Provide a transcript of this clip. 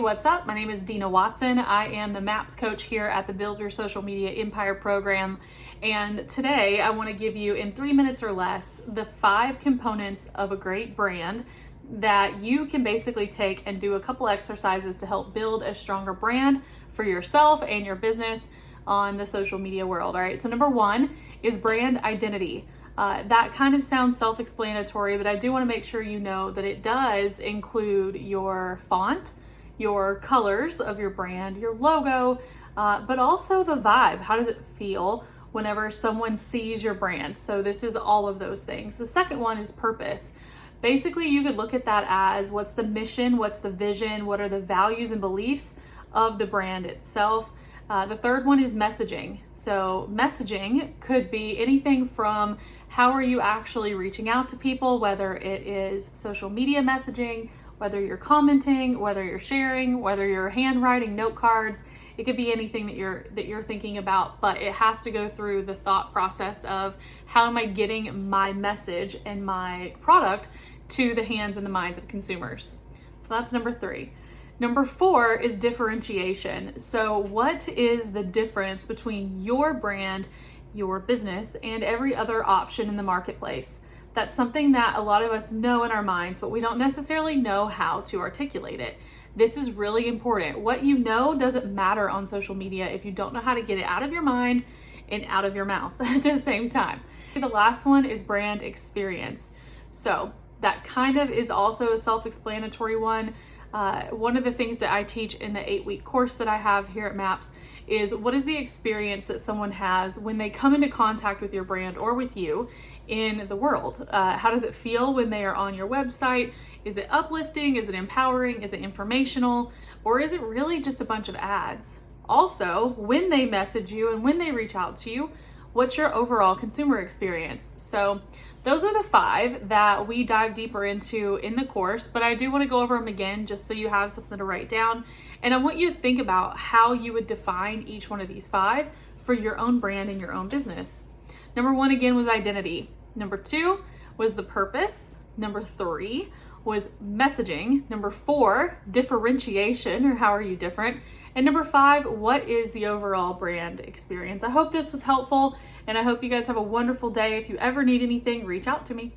what's up? My name is Dina Watson. I am the MAPS coach here at the Build Your Social Media Empire program. And today I want to give you, in 3 minutes or less, the 5 components of a great brand that you can basically take and do a couple exercises to help build a stronger brand for yourself and your business on the social media world. All right, so number 1 is brand identity. That kind of sounds self-explanatory, but I do want to make sure you know that it does include your font, your colors of your brand, your logo, but also the vibe. How does it feel whenever someone sees your brand? So this is all of those things. The second one is purpose. Basically, you could look at that as what's the mission, what's the vision, what are the values and beliefs of the brand itself. The third one is messaging. So messaging could be anything from how are you actually reaching out to people, whether it is social media messaging, whether you're commenting, whether you're sharing, whether you're handwriting note cards. It could be anything that you're thinking about, but it has to go through the thought process of how am I getting my message and my product to the hands and the minds of consumers. So that's number 3. Number 4 is differentiation. So what is the difference between your brand, your business, and every other option in the marketplace? That's something that a lot of us know in our minds, but we don't necessarily know how to articulate it. This is really important. What you know doesn't matter on social media if you don't know how to get it out of your mind and out of your mouth at the same time. The last one is brand experience. So that kind of is also a self-explanatory one. One of the things that I teach in the 8-week course that I have here at MAPS is what is the experience that someone has when they come into contact with your brand or with you in the world? How does it feel when they are on your website? Is it uplifting? Is it empowering? Is it informational? Or is it really just a bunch of ads? Also, when they message you and when they reach out to you, what's your overall consumer experience? So those are the 5 that we dive deeper into in the course, but I do want to go over them again just so you have something to write down. And I want you to think about how you would define each one of these 5 for your own brand and your own business. Number 1 again was identity. Number 2 was the purpose. Number 3 was messaging. Number 4, differentiation, or how are you different? And number 5, what is the overall brand experience? I hope this was helpful, and I hope you guys have a wonderful day. If you ever need anything, reach out to me.